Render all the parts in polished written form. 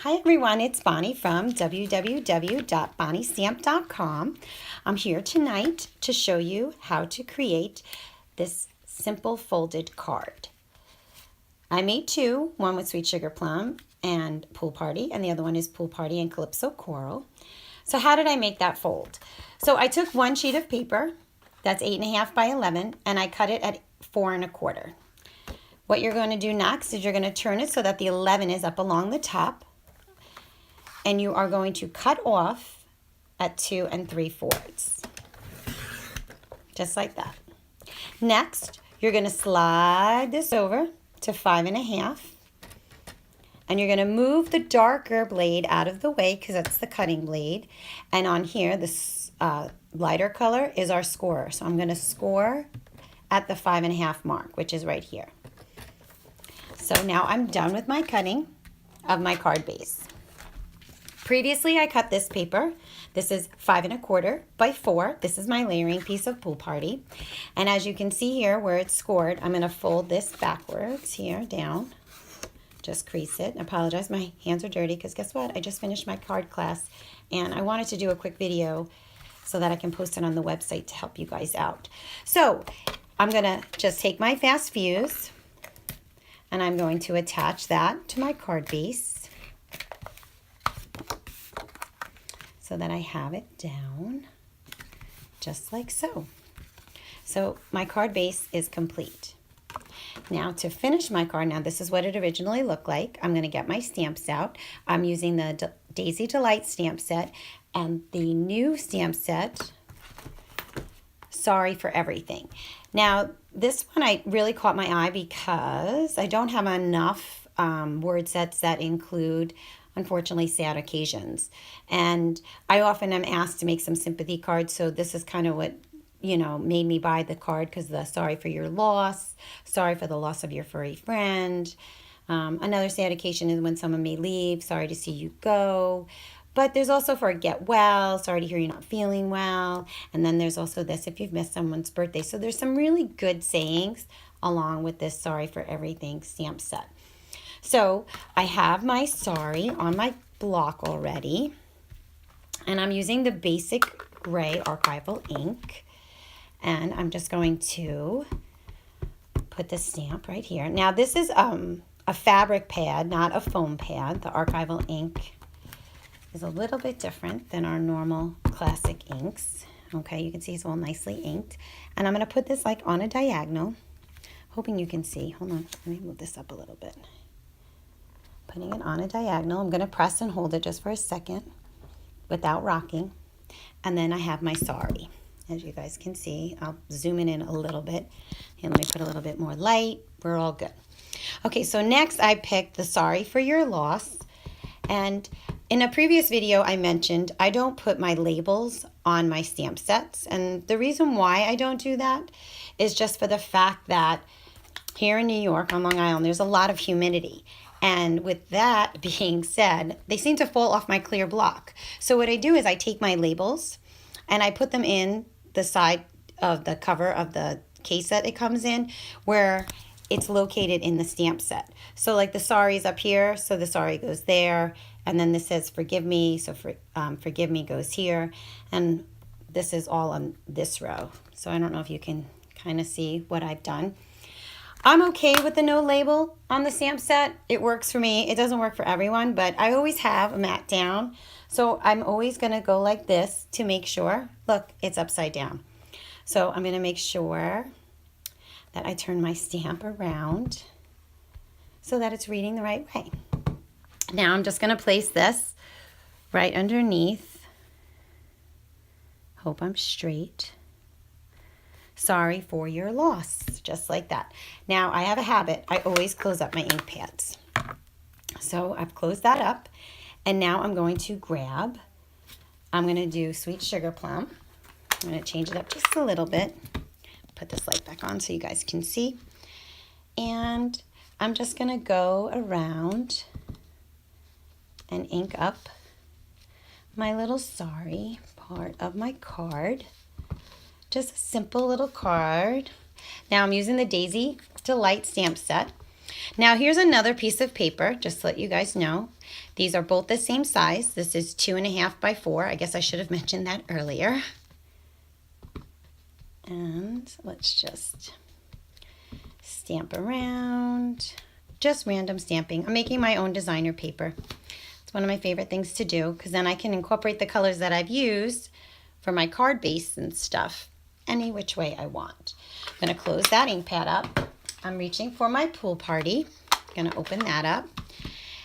Hi everyone, it's Bonnie from www.bonniestamp.com. I'm here tonight to show you how to create this simple folded card. I made two, one with Sweet Sugar Plum and Pool Party, and the other one is Pool Party and Calypso Coral. So how did I make that fold? So I took one sheet of paper, that's 8.5 by 11, and I cut it at 4 1/4. What you're going to do next is you're going to turn it so that the 11 is up along the top. And you are going to cut off at 2 3/4, just like that. Next, you're going to slide this over to 5 1/2, and you're going to move the darker blade out of the way because that's the cutting blade. And on here, this lighter color is our scorer. So I'm going to score at the 5 1/2 mark, which is right here. So now I'm done with my cutting of my card base. Previously, I cut this paper. This is 5 1/4 by 4. This is my layering piece of Pool Party. And as you can see here where it's scored, I'm going to fold this backwards here down. Just crease it. I apologize, my hands are dirty because guess what? I just finished my card class and I wanted to do a quick video so that I can post it on the website to help you guys out. So I'm going to just take my fast fuse and I'm going to attach that to my card base, so that I have it down just like so. So my card base is complete. Now to finish my card, now this is what it originally looked like. I'm gonna get my stamps out. I'm using the Daisy Delight stamp set and the new stamp set, Sorry for Everything. Now this one I really caught my eye because I don't have enough word sets that include, unfortunately, sad occasions. And I often am asked to make some sympathy cards, so this is kind of what, made me buy the card, because the sorry for your loss, sorry for the loss of your furry friend. Another sad occasion is when someone may leave, sorry to see you go. But there's also for get well, sorry to hear you're not feeling well. And then there's also this, if you've missed someone's birthday. So there's some really good sayings along with this Sorry for Everything stamp set. So I have my sorry on my block already, and I'm using the basic gray archival ink, and I'm just going to put the stamp right here. Now this is a fabric pad, not a foam pad. The archival ink is a little bit different than our normal classic inks. Okay, you can see it's all nicely inked, and I'm going to put this like on a diagonal, hoping you can see. Hold on, let me move this up a little bit. Putting it on a diagonal. I'm going to press and hold it just for a second without rocking. And then I have my sorry. As you guys can see, I'll zoom it in a little bit. And let me put a little bit more light. We're all good. Okay, so next I picked the Sorry for Your Loss. And in a previous video I mentioned I don't put my labels on my stamp sets. And the reason why I don't do that is just for the fact that here in New York on Long Island, there's a lot of humidity. And with that being said, they seem to fall off my clear block. So what I do is I take my labels and I put them in the side of the cover of the case that it comes in, where it's located in the stamp set. So like the sorry's up here, so the sorry goes there. And then this says forgive me, so forgive me goes here. And this is all on this row. So I don't know if you can kind of see what I've done. I'm okay with the no label on the stamp set. It works for me. It doesn't work for everyone, but I always have a mat down. So I'm always going to go like this to make sure. Look, it's upside down. So I'm going to make sure that I turn my stamp around so that it's reading the right way. Now I'm just going to place this right underneath. Hope I'm straight. Sorry for your loss, just like that. Now I have a habit, I always close up my ink pads. So I've closed that up, and now I'm going to I'm going to do Sweet Sugar Plum. I'm going to change it up just a little bit. Put this light back on so you guys can see. And I'm just going to go around and ink up my little sorry part of my card. Just a simple little card. Now I'm using the Daisy Delight stamp set. Now here's another piece of paper, just to let you guys know. These are both the same size. This is 2.5 by 4. I guess I should have mentioned that earlier. And let's just stamp around. Just random stamping. I'm making my own designer paper. It's one of my favorite things to do because then I can incorporate the colors that I've used for my card base and stuff any which way I want. I'm going to close that ink pad up. I'm reaching for my pool party. I'm going to open that up.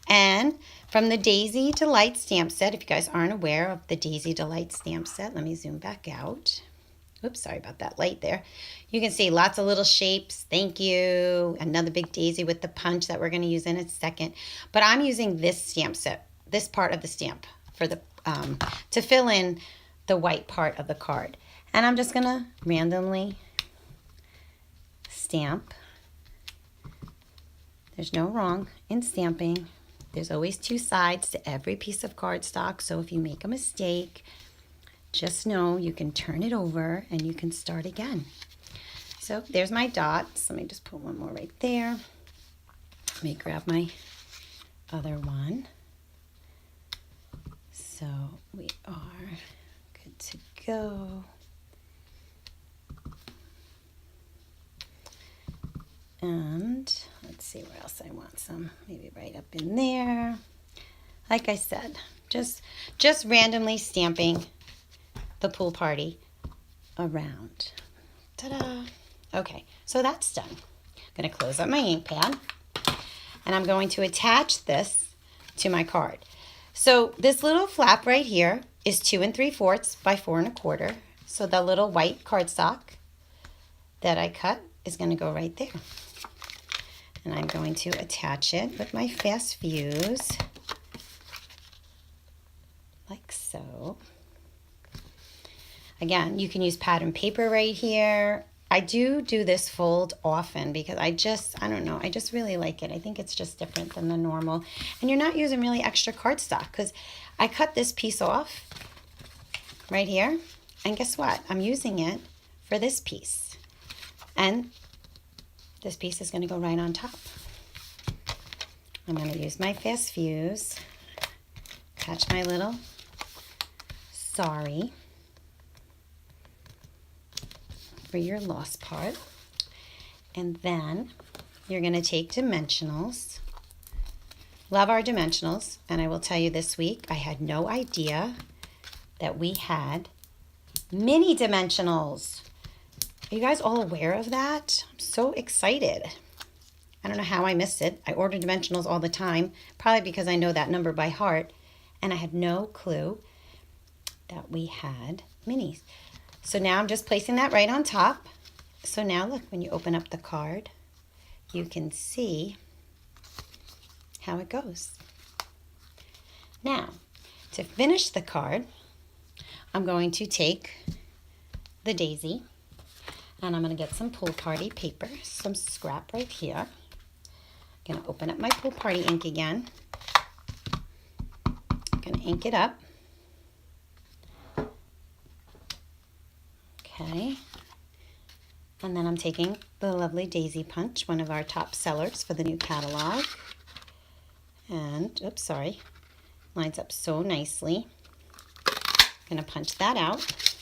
And from the Daisy Delight stamp set, if you guys aren't aware of the Daisy Delight stamp set, let me zoom back out. Oops, sorry about that light there. You can see lots of little shapes. Thank you. Another big daisy with the punch that we're going to use in a second. But I'm using this stamp set, this part of the stamp for the to fill in the white part of the card. And I'm just going to randomly stamp. There's no wrong in stamping. There's always two sides to every piece of cardstock. So if you make a mistake, just know you can turn it over and you can start again. So there's my dots. Let me just put one more right there. Let me grab my other one. So we are good to go. And let's see where else I want some. Maybe right up in there. Like I said, just randomly stamping the pool party around. Ta-da! Okay, so that's done. I'm going to close up my ink pad. And I'm going to attach this to my card. So this little flap right here is 2 3/4 by 4 1/4. So the little white cardstock that I cut is going to go right there. And I'm going to attach it with my fast fuse, like so. Again, you can use pattern paper right here. I do this fold often because I don't know, I just really like it. I think it's just different than the normal. And you're not using really extra cardstock because I cut this piece off right here. And guess what? I'm using it for this piece. And this piece is going to go right on top. I'm going to use my fast fuse, attach my little sorry for your lost part. And then you're going to take dimensionals. Love our dimensionals. And I will tell you this week, I had no idea that we had mini dimensionals. Are you guys all aware of that? I'm so excited. I don't know how I missed it. I order dimensionals all the time, probably because I know that number by heart, and I had no clue that we had minis. So now I'm just placing that right on top. So now look, when you open up the card, you can see how it goes. Now, to finish the card, I'm going to take the daisy, and I'm going to get some pool party paper, some scrap right here. I'm going to open up my pool party ink again. I'm going to ink it up. Okay. And then I'm taking the lovely Daisy Punch, one of our top sellers for the new catalog. And, oops, sorry, lines up so nicely. I'm going to punch that out.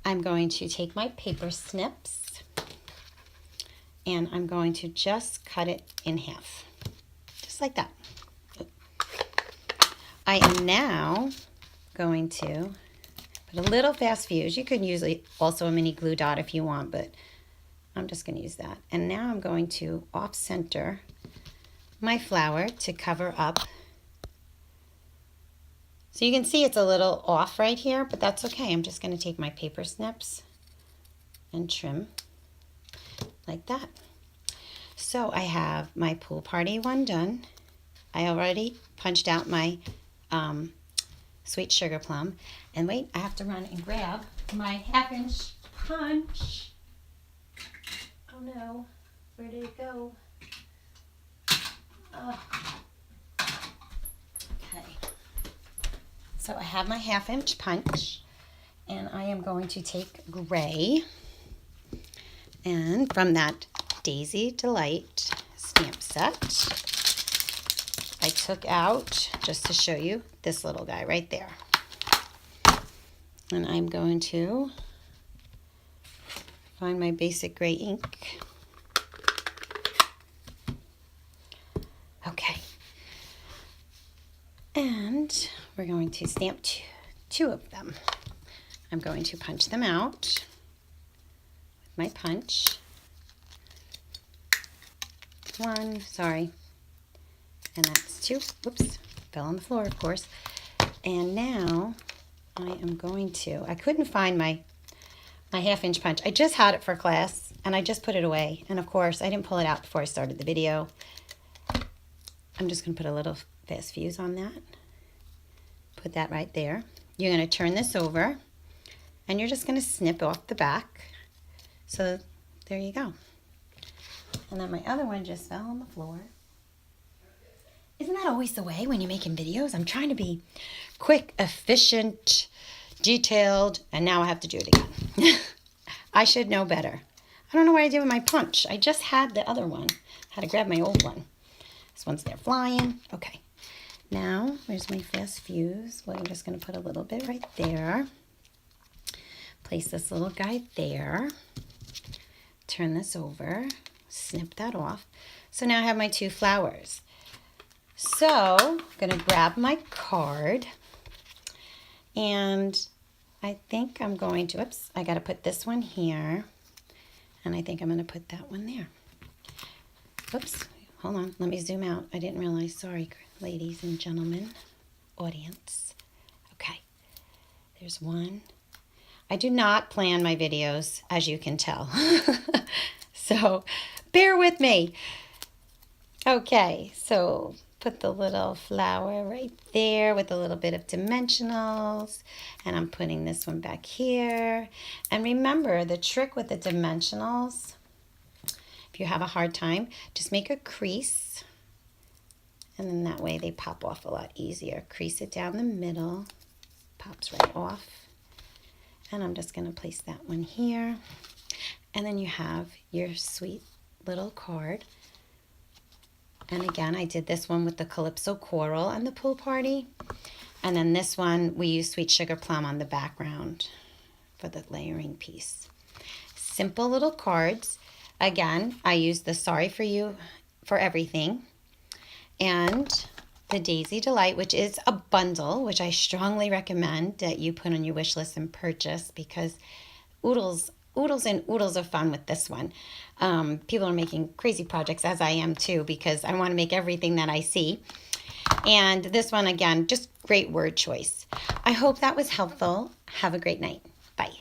I'm going to take my paper snips and I'm going to just cut it in half, just like that. I am now going to put a little fast fuse. You could use also a mini glue dot if you want, but I'm just going to use that. And now I'm going to off center my flower to cover up. So you can see it's a little off right here, but that's okay. I'm just going to take my paper snips and trim like that. So I have my pool party one done. I already punched out my sweet sugar plum. And wait, I have to run and grab my 1/2-inch punch. Oh no, where did it go? Okay. So I have my 1/2-inch punch, and I am going to take gray, and from that Daisy Delight stamp set, I took out, just to show you, this little guy right there. And I'm going to find my basic gray ink. Okay. And we're going to stamp two of them. I'm going to punch them out with my punch. One, sorry. And that's two. Whoops, fell on the floor, of course. And now I am going to, I couldn't find my 1/2-inch punch. I just had it for class and I just put it away. And of course, I didn't pull it out before I started the video. I'm just going to put a little fast fuse on that. Put that right there. You're going to turn this over and you're just going to snip off the back. So there you go. And then my other one just fell on the floor. Isn't that always the way when you're making videos? I'm trying to be quick, efficient, detailed, and now I have to do it again. I should know better. I don't know what I did with my punch. I just had the other one. I had to grab my old one. This one's there flying. Okay. Now, where's my fast fuse? Well, I'm just going to put a little bit right there. Place this little guy there. Turn this over. Snip that off. So now I have my 2 flowers. So I'm going to grab my card. And I think I'm going to, oops, I got to put this one here. And I think I'm going to put that one there. Oops, hold on. Let me zoom out. I didn't realize. Sorry, ladies and gentlemen, audience. Okay, there's one. I do not plan my videos, as you can tell. So bear with me. Okay, so put the little flower right there with a little bit of dimensionals. And I'm putting this one back here. And remember, the trick with the dimensionals, if you have a hard time, just make a crease. And then that way they pop off a lot easier. Crease it down the middle, pops right off. And I'm just going to place that one here. And then you have your sweet little card. And again, I did this one with the Calypso Coral and the Pool Party. And then this one, we use Sweet Sugar Plum on the background for the layering piece. Simple little cards. Again, I used the Sorry For You for Everything and the Daisy Delight, which is a bundle, which I strongly recommend that you put on your wish list and purchase, because oodles and oodles of fun with this one. People are making crazy projects, as I am too, because I want to make everything that I see. And this one, again, just great word choice. I hope that was helpful. Have a great night. Bye.